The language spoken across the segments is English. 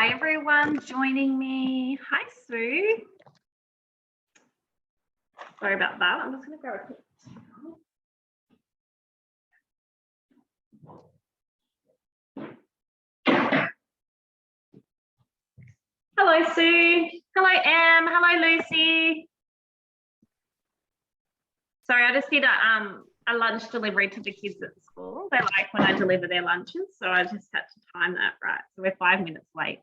Hi everyone joining me. Hi Sue. Sorry about that. I'm just going to grab a quick towel. Hello Sue. Hello Em. Hello Lucy. Sorry, I just did a lunch delivery to the kids at school. They like when I deliver their lunches, so I just had to time that right. So we're 5 minutes late.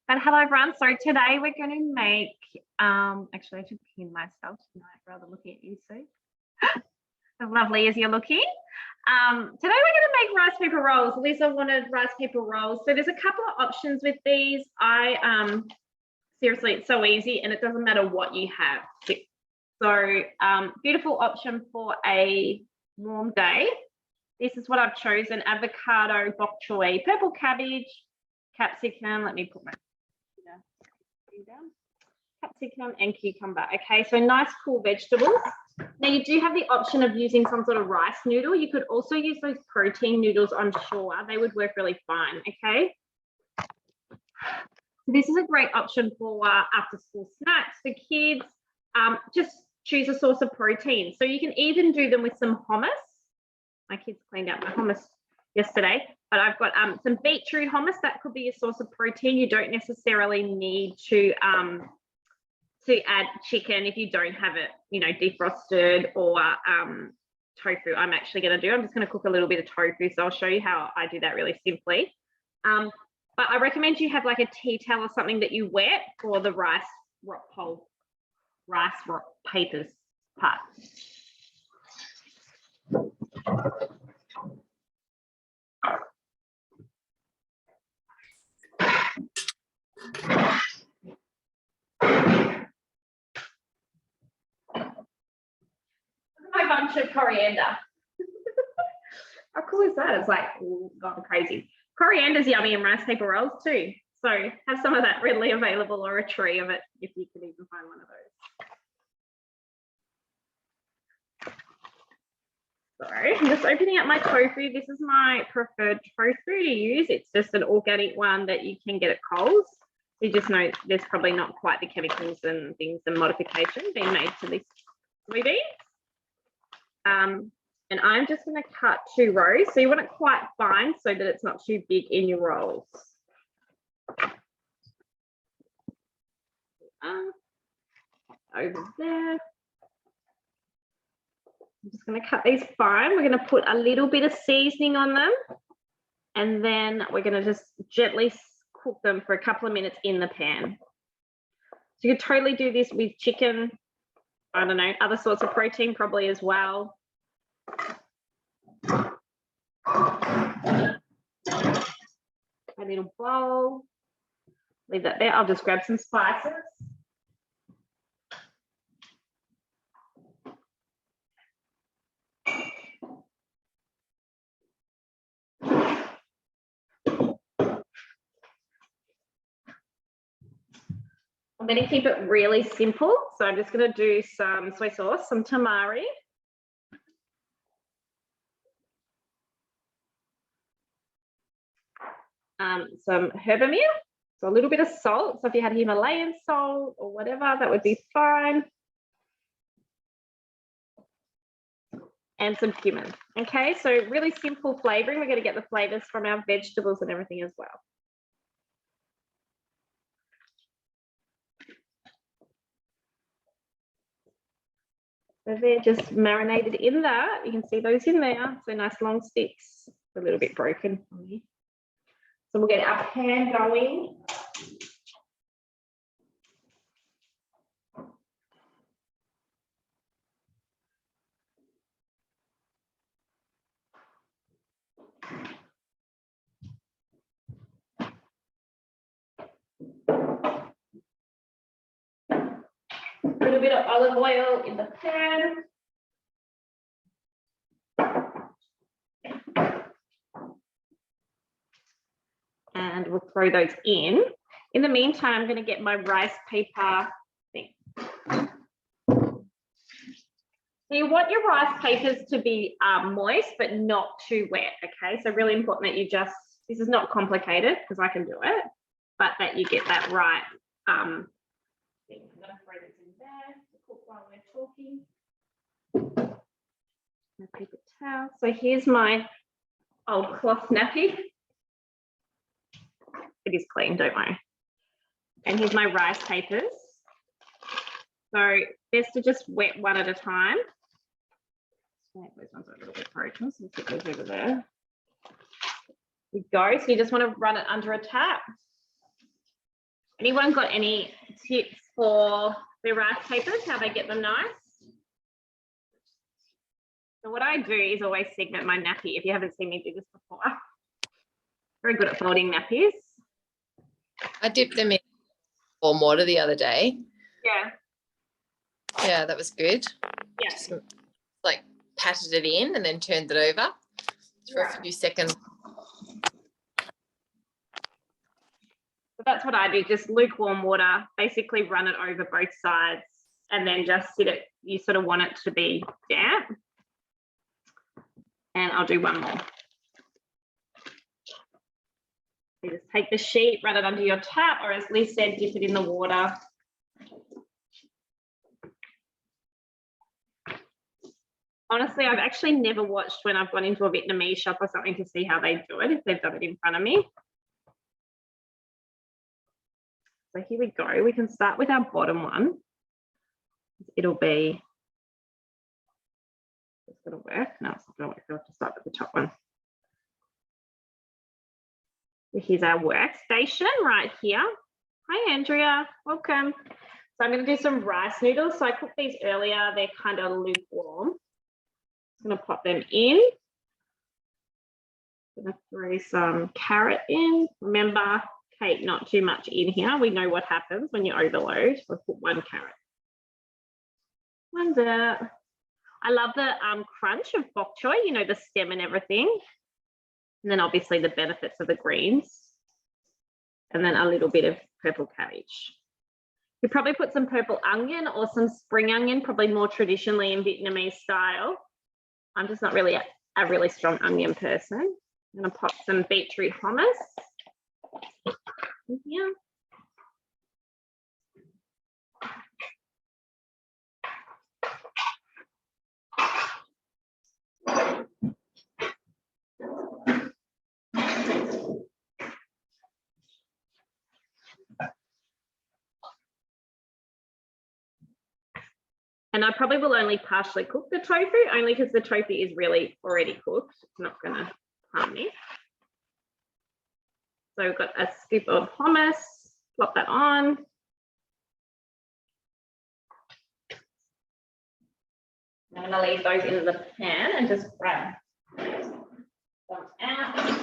But hello everyone. So today we're going to make, actually I should pin myself tonight rather than looking at you, Sue. As lovely as you're looking. Today we're going to make rice paper rolls. Lisa wanted rice paper rolls. So there's a couple of options with these. Seriously, it's so easy and it doesn't matter what you have. So beautiful option for a warm day. This is what I've chosen: avocado, bok choy, purple cabbage, capsicum. Let me put my down. Capsicum and cucumber. Okay, so nice cool vegetables. Now you do have the option of using some sort of rice noodle. You could also use those protein noodles, I'm sure. They would work really fine, okay? This is a great option for after school snacks for kids. Just choose a source of protein. So you can even do them with some hummus. My kids cleaned out my hummus yesterday, but I've got some beetroot hummus. That could be a source of protein. You don't necessarily need to add chicken if you don't have it, you know, defrosted, or tofu. I'm actually going to do. I'm just going to cook a little bit of tofu, so I'll show you how I do that really simply. But I recommend you have like a tea towel or something that you wet for the rice rock papers part. My bunch of coriander. How cool is that? It's like gone crazy. Coriander's yummy in rice paper rolls too. So have some of that readily available, or a tree of it if you can even find one of those. Sorry, I'm just opening up my tofu. This is my preferred tofu to use. It's just an organic one that you can get at Coles. You just know there's probably not quite the chemicals and things and modification being made to this soybean. And I'm just going to cut 2 rows. So you want it quite fine so that it's not too big in your rolls. Over there. I'm just going to cut these fine. We're going to put a little bit of seasoning on them. And then we're going to just gently cook them for a couple of minutes in the pan. So you could totally do this with chicken, I don't know, other sorts of protein probably as well. A little bowl. Leave that there. I'll just grab some spices. I'm going to keep it really simple. So I'm just going to do some soy sauce, some tamari. Some herbamia, so a little bit of salt. So if you had Himalayan salt or whatever, that would be fine. And some cumin. Okay, so really simple flavoring. We're going to get the flavors from our vegetables and everything as well. So they're just marinated in that. You can see those in there. So nice long sticks, a little bit broken on here. So we'll get our pan going. A little bit of olive oil in the pan. And we'll throw those in. In the meantime, I'm going to get my rice paper thing. So you want your rice papers to be moist, but not too wet, okay? So really important that you just, this is not complicated because I can do it. but that you get that right thing. I'm going to throw this in there to cook while we're talking. My paper towel. So here's my old cloth nappy. It is clean, don't worry. And here's my rice papers. So best to just wet one at a time. Those ones are a little bit broken, so we'll put those over there. There you go. So you just want to run it under a tap. Anyone got any tips for their rice papers, how they get them nice? So what I do is always segment my nappy, if you haven't seen me do this before. Very good at folding nappies. I dipped them in warm water the other day. Yeah. Yeah, that was good. Yeah. Just, like patted it in and then turned it over for a few seconds. So that's what I do, just lukewarm water, basically run it over both sides and then just sit it, you sort of want it to be damp. And I'll do one more. You just take the sheet, run it under your tap, or as Liz said, dip it in the water. Honestly, I've actually never watched when I've gone into a Vietnamese shop or something to see how they do it, if they've done it in front of me. So here we go. We can start with our bottom one. It'll be, it's going to work. No, it's not going to work. I'll have to start with the top one. Here's our workstation right here. Hi, Andrea. Welcome. So I'm going to do some rice noodles. So I cooked these earlier. They're kind of lukewarm. I'm going to pop them in. I'm going to throw some carrot in. Remember, Kate, not too much in here. We know what happens when you overload. So I'll put one carrot. One's out. I love the crunch of bok choy, you know, the stem and everything. And then obviously the benefits of the greens. And then a little bit of purple cabbage. You probably put some purple onion or some spring onion, probably more traditionally in Vietnamese style. I'm just not really a really strong onion person. I'm going to pop some beetroot hummus in here. And I probably will only partially cook the tofu, only because the tofu is really already cooked. It's not going to harm me. So we've got a scoop of hummus, plop that on. I'm going to leave those in the pan and just grab them out.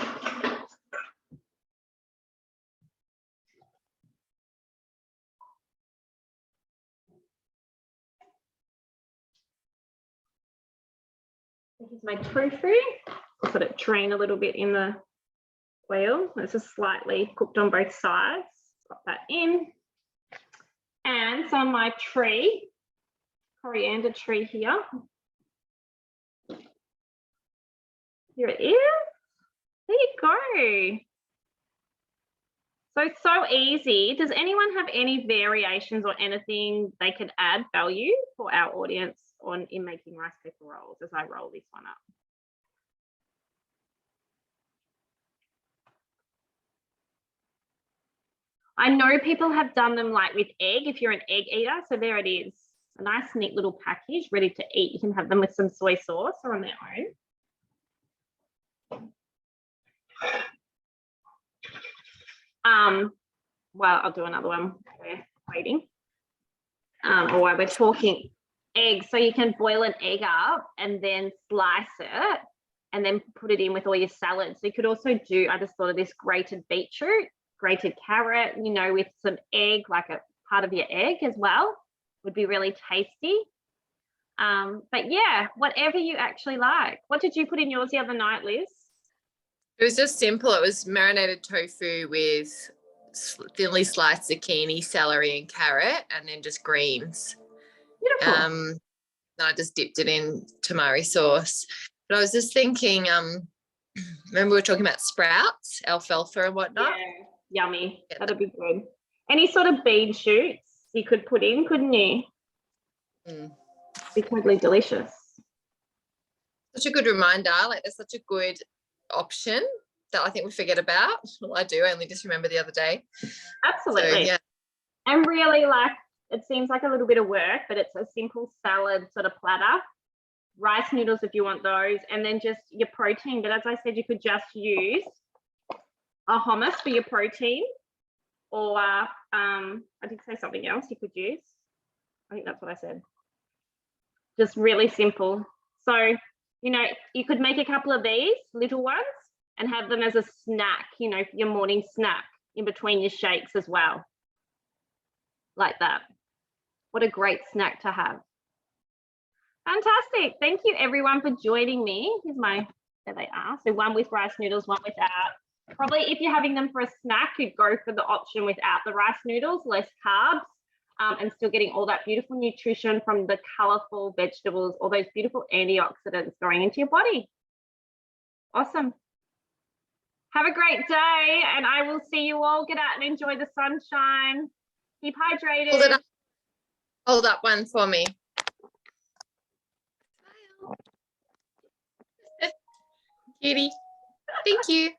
Here's my tofu. I'll let it drain a little bit in the oil. It's just slightly cooked on both sides. Pop that in. And some of my tree, coriander tree here. Here it is. There you go. So it's so easy. Does anyone have any variations or anything they could add value for our audience in making rice paper rolls as I roll this one up? I know people have done them like with egg, if you're an egg eater. So there it is, a nice neat little package ready to eat. You can have them with some soy sauce or on their own. Well, I'll do another one while we're waiting, or while we're talking. Eggs, so you can boil an egg up and then slice it and then put it in with all your salads. So you could also do, I just thought of this, grated beetroot, grated carrot, you know, with some egg, like a part of your egg as well, would be really tasty. But yeah, whatever you actually like. What did you put in yours the other night, Liz? It was just simple. It was marinated tofu with thinly sliced zucchini, celery and carrot, and then just greens. Beautiful. Then I just dipped it in tamari sauce. But I was just thinking, remember we were talking about sprouts, alfalfa and whatnot? Yeah. Yummy. Yeah. That'd be good. Any sort of bean shoots you could put in, couldn't you? Mm. Be totally delicious. Such a good reminder. Like, there's such a good option that I think we forget about. Well, I do. I only just remember the other day. Absolutely. So, yeah. And really, like, it seems like a little bit of work, but it's a simple salad sort of platter. Rice noodles if you want those, and then just your protein. But as I said, you could just use a hummus for your protein, or I did say something else you could use. I think that's what I said. Just really simple. So, you know, you could make a couple of these little ones and have them as a snack, you know, for your morning snack in between your shakes as well. Like that. What a great snack to have. Fantastic. Thank you everyone for joining me. Here's my, there they are. So one with rice noodles, one without. Probably if you're having them for a snack, you'd go for the option without the rice noodles, less carbs, and still getting all that beautiful nutrition from the colorful vegetables, all those beautiful antioxidants going into your body. Awesome. Have a great day, and I will see you all. Get out and enjoy the sunshine. Keep hydrated. Hold it up. Hold up one for me. Cutie. Thank you.